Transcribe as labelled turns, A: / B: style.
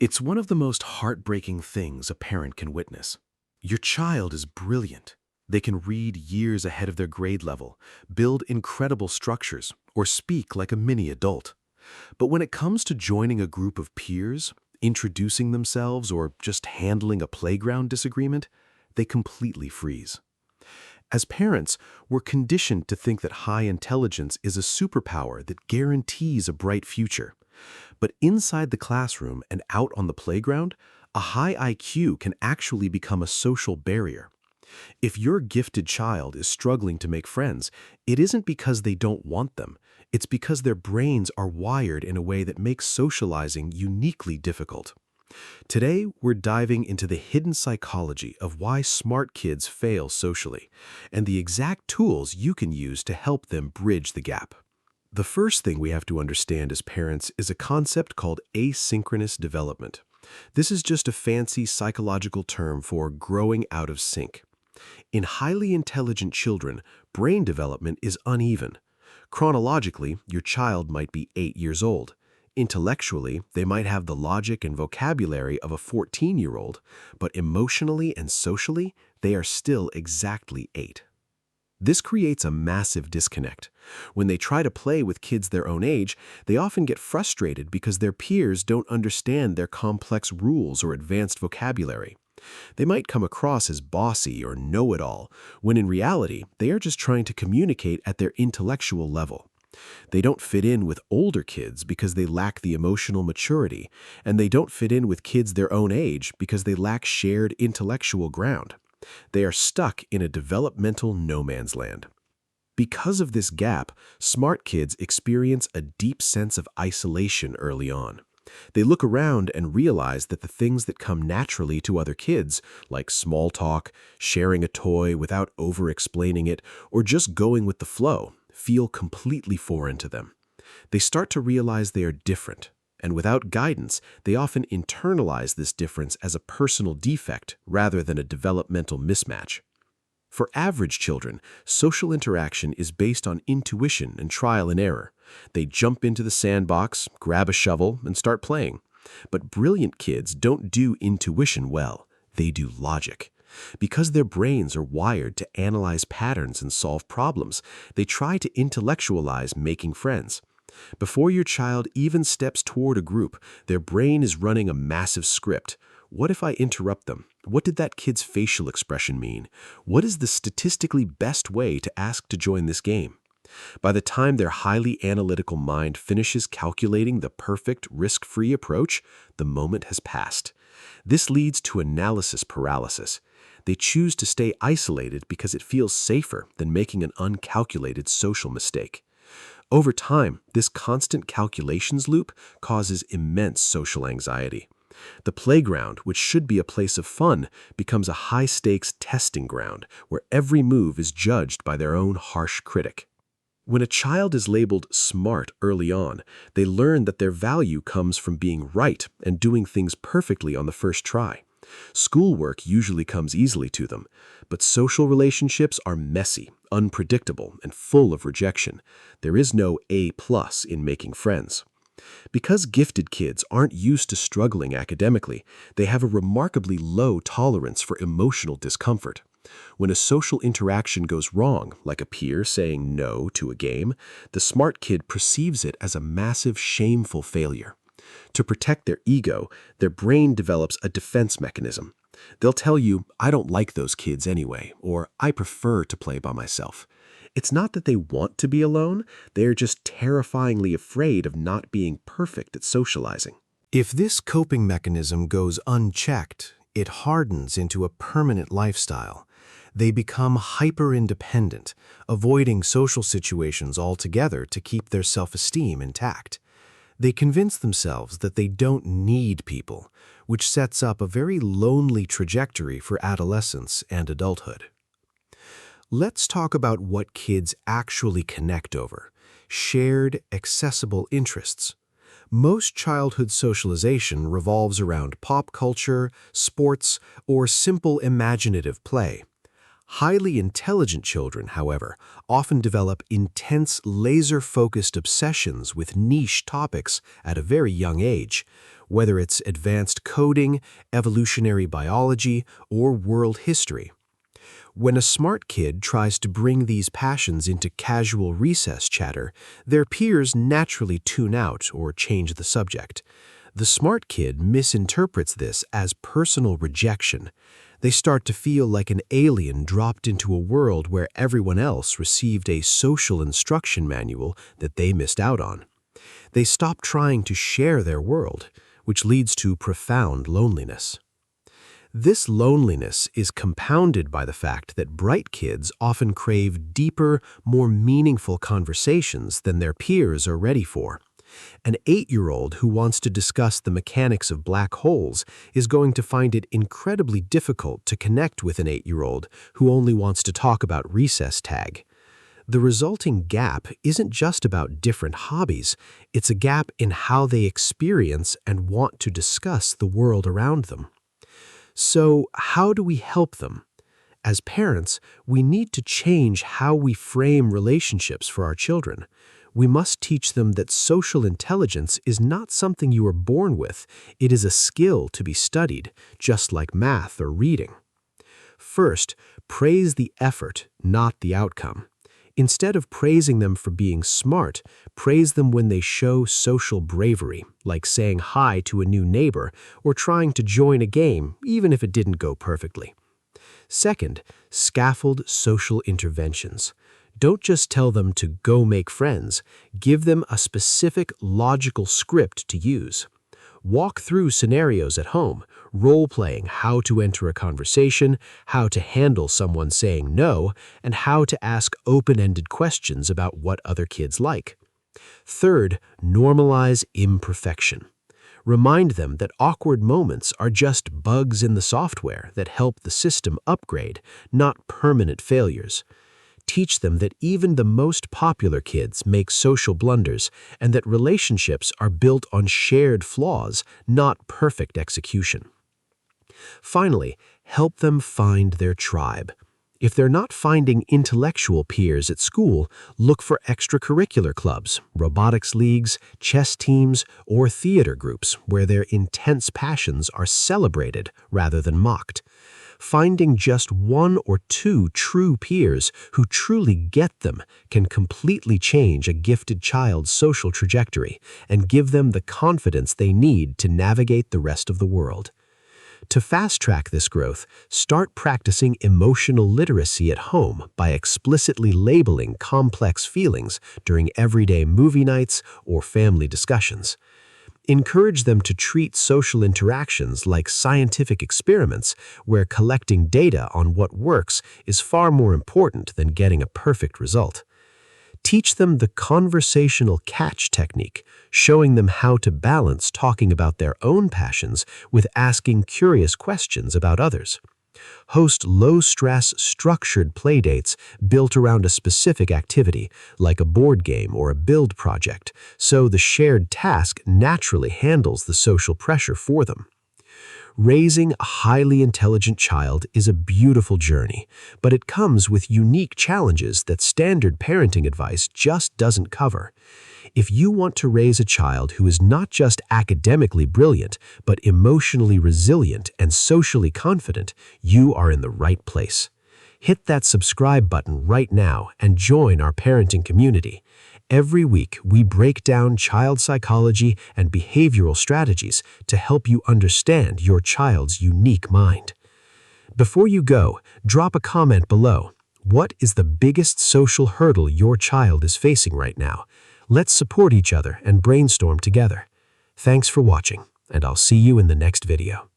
A: It's one of the most heartbreaking things a parent can witness. Your child is brilliant. They can read years ahead of their grade level, build incredible structures, or speak like a mini adult. But when it comes to joining a group of peers, introducing themselves, or just handling a playground disagreement, they completely freeze. As parents, we're conditioned to think that high intelligence is a superpower that guarantees a bright future. But inside the classroom and out on the playground, a high IQ can actually become a social barrier. If your gifted child is struggling to make friends, it isn't because they don't want them. It's because their brains are wired in a way that makes socializing uniquely difficult. Today, we're diving into the hidden psychology of why smart kids fail socially and the exact tools you can use to help them bridge the gap. The first thing we have to understand as parents is a concept called asynchronous development. This is just a fancy psychological term for growing out of sync. In highly intelligent children, brain development is uneven. Chronologically, your child might be 8 years old. Intellectually, they might have the logic and vocabulary of a 14-year-old, but emotionally and socially, they are still exactly 8. This creates a massive disconnect. When they try to play with kids their own age, they often get frustrated because their peers don't understand their complex rules or advanced vocabulary. They might come across as bossy or know-it-all, when in reality, they are just trying to communicate at their intellectual level. They don't fit in with older kids because they lack the emotional maturity, and they don't fit in with kids their own age because they lack shared intellectual ground. They are stuck in a developmental no man's land. Because of this gap, smart kids experience a deep sense of isolation early on. They look around and realize that the things that come naturally to other kids, like small talk, sharing a toy without over-explaining it, or just going with the flow, feel completely foreign to them. They start to realize they are different, and without guidance, they often internalize this difference as a personal defect rather than a developmental mismatch. For average children, social interaction is based on intuition and trial and error. They jump into the sandbox, grab a shovel, and start playing. But brilliant kids don't do intuition well. They do logic. Because their brains are wired to analyze patterns and solve problems, they try to intellectualize making friends. Before your child even steps toward a group, their brain is running a massive script. What if I interrupt them? What did that kid's facial expression mean? What is the statistically best way to ask to join this game? By the time their highly analytical mind finishes calculating the perfect risk-free approach, the moment has passed. This leads to analysis paralysis. They choose to stay isolated because it feels safer than making an uncalculated social mistake. Over time, this constant calculations loop causes immense social anxiety. The playground, which should be a place of fun, becomes a high-stakes testing ground where every move is judged by their own harsh critic. When a child is labeled smart early on, they learn that their value comes from being right and doing things perfectly on the first try. Schoolwork usually comes easily to them, but social relationships are messy, unpredictable, and full of rejection. There is no A+ in making friends. Because gifted kids aren't used to struggling academically, they have a remarkably low tolerance for emotional discomfort. When a social interaction goes wrong, like a peer saying no to a game, the smart kid perceives it as a massive, shameful failure. To protect their ego, their brain develops a defense mechanism. They'll tell you, I don't like those kids anyway, or I prefer to play by myself. It's not that they want to be alone, they're just terrifyingly afraid of not being perfect at socializing. If this coping mechanism goes unchecked, it hardens into a permanent lifestyle. They become hyper-independent, avoiding social situations altogether to keep their self-esteem intact. They convince themselves that they don't need people, which sets up a very lonely trajectory for adolescence and adulthood. Let's talk about what kids actually connect over: shared, accessible interests. Most childhood socialization revolves around pop culture, sports, or simple imaginative play. Highly intelligent children, however, often develop intense, laser-focused obsessions with niche topics at a very young age, whether it's advanced coding, evolutionary biology, or world history. When a smart kid tries to bring these passions into casual recess chatter, their peers naturally tune out or change the subject. The smart kid misinterprets this as personal rejection. They start to feel like an alien dropped into a world where everyone else received a social instruction manual that they missed out on. They stop trying to share their world, which leads to profound loneliness. This loneliness is compounded by the fact that bright kids often crave deeper, more meaningful conversations than their peers are ready for. An 8-year-old who wants to discuss the mechanics of black holes is going to find it incredibly difficult to connect with an 8-year-old who only wants to talk about recess tag. The resulting gap isn't just about different hobbies, it's a gap in how they experience and want to discuss the world around them. So, how do we help them? As parents, we need to change how we frame relationships for our children. We must teach them that social intelligence is not something you are born with, it is a skill to be studied, just like math or reading. First, praise the effort, not the outcome. Instead of praising them for being smart, praise them when they show social bravery, like saying hi to a new neighbor or trying to join a game, even if it didn't go perfectly. Second, scaffold social interventions. Don't just tell them to go make friends, give them a specific logical script to use. Walk through scenarios at home, role-playing how to enter a conversation, how to handle someone saying no, and how to ask open-ended questions about what other kids like. Third, normalize imperfection. Remind them that awkward moments are just bugs in the software that help the system upgrade, not permanent failures. Teach them that even the most popular kids make social blunders and that relationships are built on shared flaws, not perfect execution. Finally, help them find their tribe. If they're not finding intellectual peers at school, look for extracurricular clubs, robotics leagues, chess teams, or theater groups where their intense passions are celebrated rather than mocked. Finding just 1 or 2 true peers who truly get them can completely change a gifted child's social trajectory and give them the confidence they need to navigate the rest of the world. To fast-track this growth, start practicing emotional literacy at home by explicitly labeling complex feelings during everyday movie nights or family discussions. Encourage them to treat social interactions like scientific experiments where collecting data on what works is far more important than getting a perfect result. Teach them the conversational catch technique, showing them how to balance talking about their own passions with asking curious questions about others. Host low-stress, structured playdates built around a specific activity, like a board game or a build project, so the shared task naturally handles the social pressure for them. Raising a highly intelligent child is a beautiful journey, but it comes with unique challenges that standard parenting advice just doesn't cover. If you want to raise a child who is not just academically brilliant, but emotionally resilient and socially confident, you are in the right place. Hit that subscribe button right now and join our parenting community. Every week, we break down child psychology and behavioral strategies to help you understand your child's unique mind. Before you go, drop a comment below. What is the biggest social hurdle your child is facing right now? Let's support each other and brainstorm together. Thanks for watching, and I'll see you in the next video.